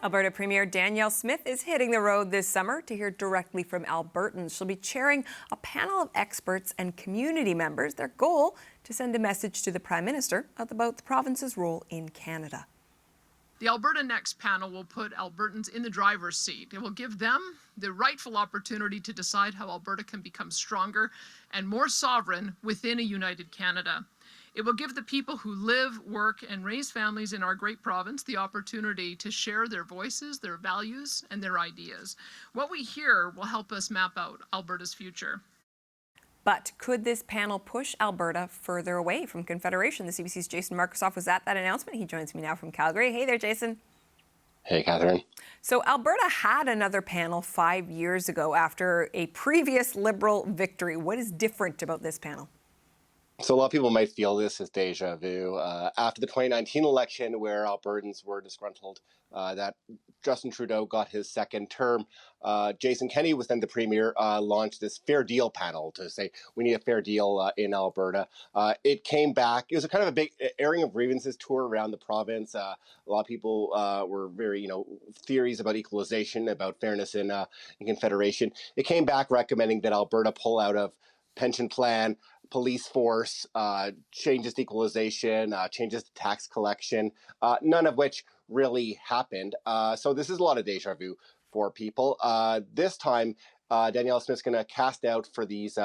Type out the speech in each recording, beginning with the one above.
Alberta Premier Danielle Smith is hitting the road this summer to hear directly from Albertans. She'll be chairing a panel of experts and community members. Their goal, to send a message to the Prime Minister about the province's role in Canada. The Alberta Next panel will put Albertans in the driver's seat. It will give them the rightful opportunity to decide how Alberta can become stronger and more sovereign within a united Canada. It will give the people who live, work, and raise families in our great province the opportunity to share their voices, their values, and their ideas. What we hear will help us map out Alberta's future. But could this panel push Alberta further away from Confederation? The CBC's Jason Markusoff was at that announcement. He joins me now from Calgary. Hey there, Jason. Hey, Catherine. So Alberta had another panel 5 years ago after a previous Liberal victory. What is different about this panel? So a lot of people might feel this as deja vu. After the 2019 election, where Albertans were disgruntled that Justin Trudeau got his second term, Jason Kenney was then the Premier, launched this Fair Deal panel to say we need a fair deal in Alberta. It came back. It was a kind of a big airing of grievances tour around the province. A lot of people were very, theories about equalization, about fairness in Confederation. It came back recommending that Alberta pull out of pension plan, police force, changes to equalization, changes to tax collection, none of which really happened. So this is a lot of deja vu for people. This time, Danielle Smith's going to cast out for these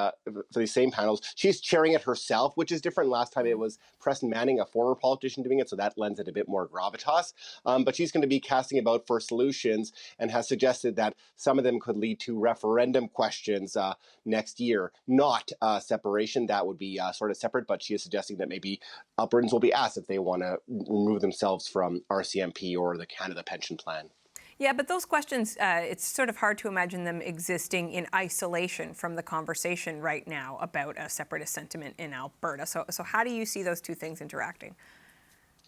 same panels. She's chairing it herself, which is different. Last time it was Preston Manning, a former politician, doing it, so that lends it a bit more gravitas. But she's going to be casting about for solutions and has suggested that some of them could lead to referendum questions next year, not separation. That would be sort of separate, but she is suggesting that maybe Albertans will be asked if they want to remove themselves from RCMP or the Canada Pension Plan. Yeah, but those questions, it's sort of hard to imagine them existing in isolation from the conversation right now about a separatist sentiment in Alberta. So how do you see those two things interacting?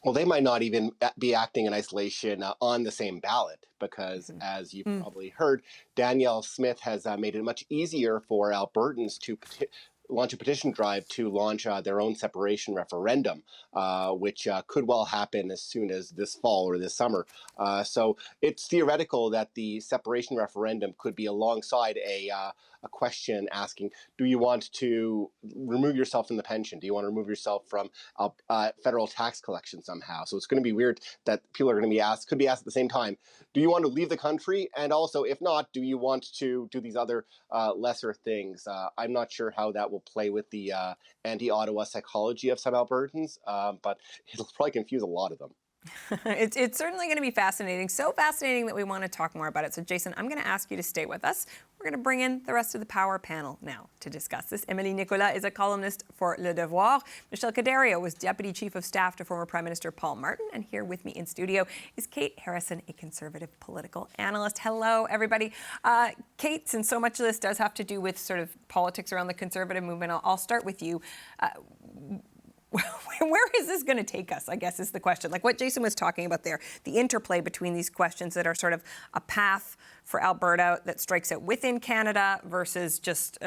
Well, they might not even be acting in isolation on the same ballot because, as you've probably heard, Danielle Smith has made it much easier for Albertans to launch a petition drive to launch their own separation referendum, which could well happen as soon as this fall or this summer. So it's theoretical that the separation referendum could be alongside a question asking, do you want to remove yourself from the pension? Do you want to remove yourself from federal tax collection somehow? So it's going to be weird that people are going to be asked, could be asked at the same time, do you want to leave the country? And also, if not, do you want to do these other lesser things? I'm not sure how that will play with the anti-Ottawa psychology of some Albertans, but it'll probably confuse a lot of them. It's certainly going to be fascinating. So fascinating that we want to talk more about it. So, Jason, I'm going to ask you to stay with us. We're going to bring in the rest of the Power panel now to discuss this. Emily Nicolas is a columnist for Le Devoir. Michelle Cadario was Deputy Chief of Staff to former Prime Minister Paul Martin. And here with me in studio is Kate Harrison, a Conservative political analyst. Hello, everybody. Kate, since so much of this does have to do with sort of politics around the Conservative movement, I'll start with you. Where is this going to take us, I guess, is the question. Like what Jason was talking about there, the interplay between these questions that are sort of a path for Alberta that strikes out within Canada versus just,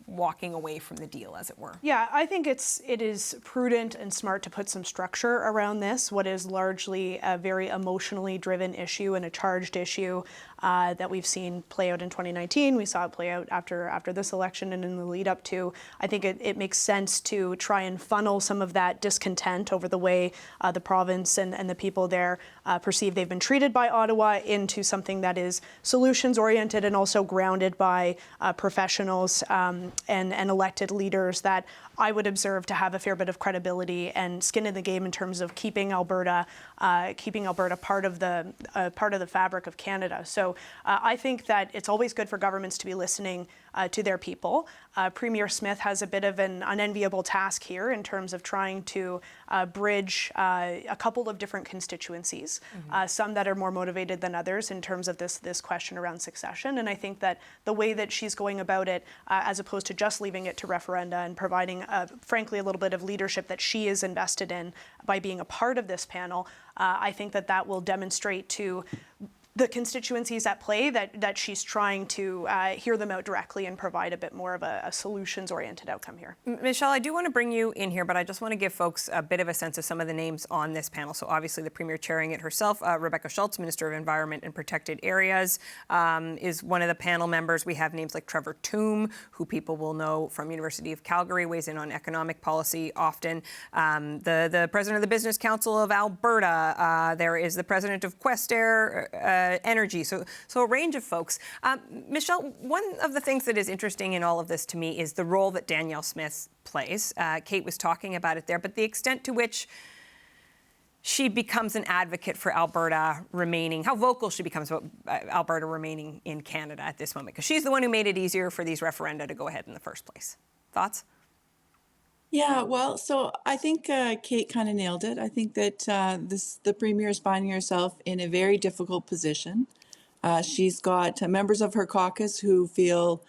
walking away from the deal, as it were. Yeah, I think it is prudent and smart to put some structure around this, what is largely a very emotionally driven issue and a charged issue that we've seen play out in 2019. We saw it play out after this election and in the lead up to. I think it makes sense to try and funnel some of that discontent over the way the province and the people there perceive they've been treated by Ottawa into something that is solutions-oriented and also grounded by professionals and elected leaders that I would observe to have a fair bit of credibility and skin in the game in terms of keeping Alberta part of the fabric of Canada. So I think that it's always good for governments to be listening to their people. Premier Smith has a bit of an unenviable task here in terms of trying to bridge a couple of different constituencies, some that are more motivated than others in terms of this question around succession. And I think that the way that she's going about it, as opposed to just leaving it to referenda and providing, frankly, a little bit of leadership that she is invested in by being a part of this panel, I think that will demonstrate to the constituencies at play, that she's trying to hear them out directly and provide a bit more of a solutions-oriented outcome here. Michelle, I do want to bring you in here, but I just want to give folks a bit of a sense of some of the names on this panel. So obviously the Premier chairing it herself, Rebecca Schultz, Minister of Environment and Protected Areas, is one of the panel members. We have names like Trevor Toome, who people will know from University of Calgary, weighs in on economic policy often. The President of the Business Council of Alberta. There is the President of Questair Energy, so a range of folks. Michelle, one of the things that is interesting in all of this to me is the role that Danielle Smith plays. Kate was talking about it there, but the extent to which she becomes an advocate for Alberta remaining, how vocal she becomes about Alberta remaining in Canada at this moment, because she's the one who made it easier for these referenda to go ahead in the first place. Thoughts? Yeah, well, so I think Kate kind of nailed it. I think that the Premier is finding herself in a very difficult position. She's got members of her caucus who feel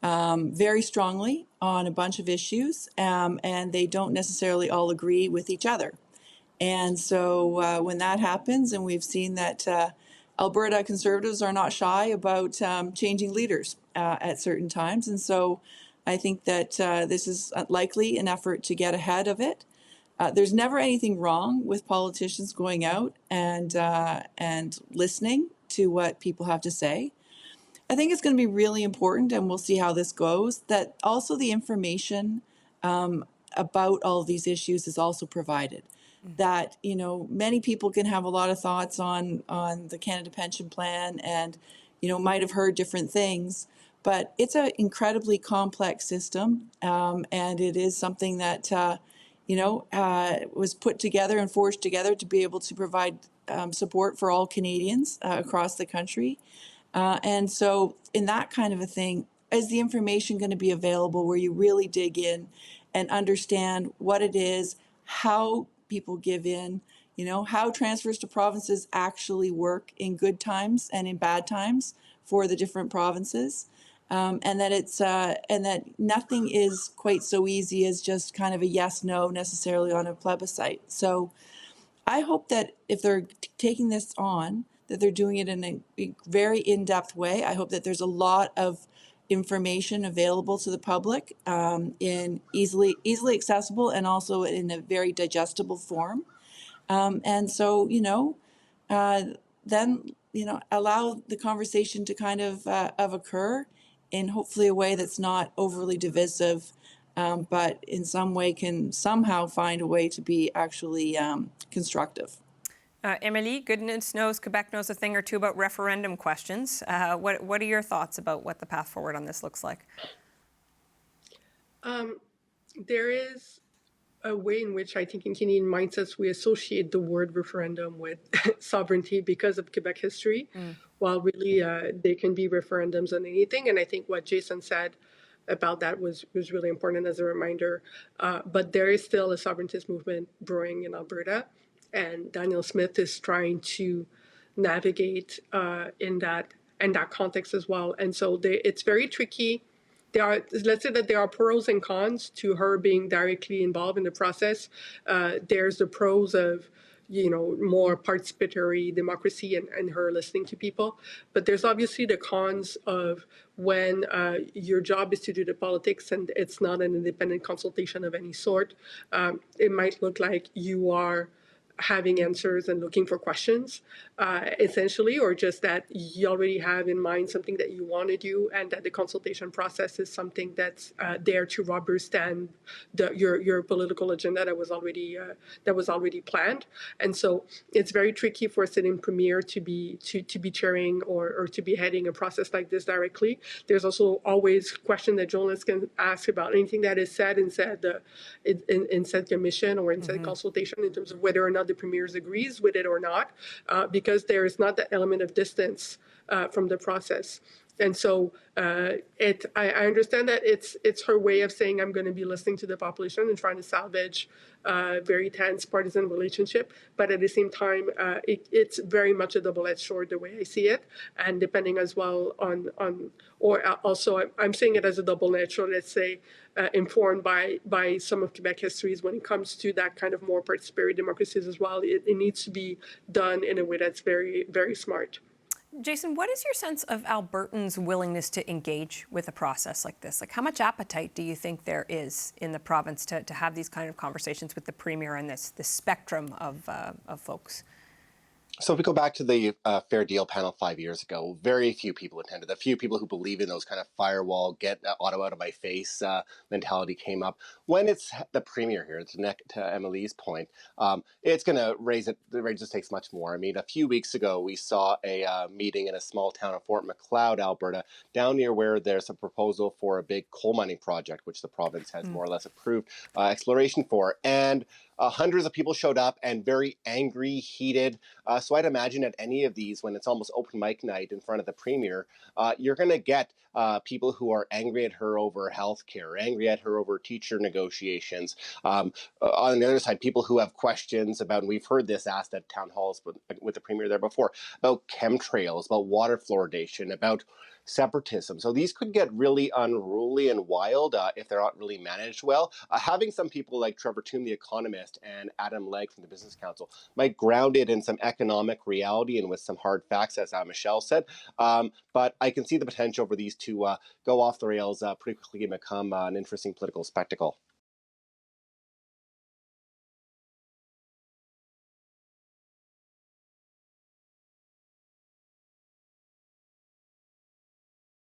very strongly on a bunch of issues, and they don't necessarily all agree with each other. And so when that happens, and we've seen that Alberta Conservatives are not shy about changing leaders at certain times, and so I think that this is likely an effort to get ahead of it. There's never anything wrong with politicians going out and listening to what people have to say. I think it's going to be really important, and we'll see how this goes, that also the information about all of these issues is also provided. That, you know, many people can have a lot of thoughts on the Canada Pension Plan and, you know, might have heard different things. But it's an incredibly complex system, and it is something that, was put together and forged together to be able to provide support for all Canadians across the country. And so in that kind of a thing, is the information going to be available where you really dig in and understand what it is, how people give in, you know, how transfers to provinces actually work in good times and in bad times for the different provinces? And that it's and that nothing is quite so easy as just kind of a yes, no necessarily on a plebiscite. So I hope that if they're taking this on, that they're doing it in a very in-depth way. I hope that there's a lot of information available to the public in easily accessible and also in a very digestible form. And so, then, allow the conversation to kind of occur in hopefully a way that's not overly divisive, but in some way can somehow find a way to be actually constructive. Emily, goodness knows Quebec knows a thing or two about referendum questions. What are your thoughts about what the path forward on this looks like? There is a way in which I think in Canadian mindsets we associate the word referendum with sovereignty because of Quebec history, while really they can be referendums on anything. And I think what Jason said about that was really important as a reminder. But there is still a sovereigntist movement brewing in Alberta, and Danielle Smith is trying to navigate in that context as well. And so it's very tricky. Let's say that there are pros and cons to her being directly involved in the process. There's the pros of, more participatory democracy and her listening to people. But there's obviously the cons of when your job is to do the politics and it's not an independent consultation of any sort. It might look like you are having answers and looking for questions, essentially, or just that you already have in mind something that you want to do, and that the consultation process is something that's there to rubber stamp your political agenda that was already planned. And so it's very tricky for a sitting premier to be chairing or to be heading a process like this directly. There's also always questions that journalists can ask about anything that is said in said commission or in said consultation in terms of whether or not the premier agrees with it or not, because there is not that element of distance from the process. And so I understand that it's her way of saying I'm going to be listening to the population and trying to salvage very tense partisan relationship. But at the same time, it's very much a double-edged sword the way I see it. And depending as well I'm saying it as a double-edged sword, let's say, informed by some of Quebec histories when it comes to that kind of more participatory democracies as well. It needs to be done in a way that's very, very smart. Jason, what is your sense of Albertans' willingness to engage with a process like this? Like, how much appetite do you think there is in the province to have these kind of conversations with the Premier and this spectrum of folks? So if we go back to the Fair Deal panel 5 years ago, very few people attended. A few people who believe in those kind of firewall, get Ottawa out of my face mentality came up. When it's the Premier here, to Emily's point, it's going to raise it. The rate just takes much more. I mean, a few weeks ago, we saw a meeting in a small town of Fort Macleod, Alberta, down near where there's a proposal for a big coal mining project, which the province has more or less approved exploration for. And hundreds of people showed up and very angry, heated. So I'd imagine at any of these, when it's almost open mic night in front of the Premier, you're going to get people who are angry at her over healthcare, angry at her over teacher negotiations. On the other side, people who have questions about, and we've heard this asked at town halls with the Premier there before, about chemtrails, about water fluoridation, about separatism. So these could get really unruly and wild if they're not really managed well. Having some people like Trevor Toome, the economist, and Adam Legg from the Business Council might ground it in some economic reality and with some hard facts, as Michelle said. But I can see the potential for these to go off the rails pretty quickly and become an interesting political spectacle.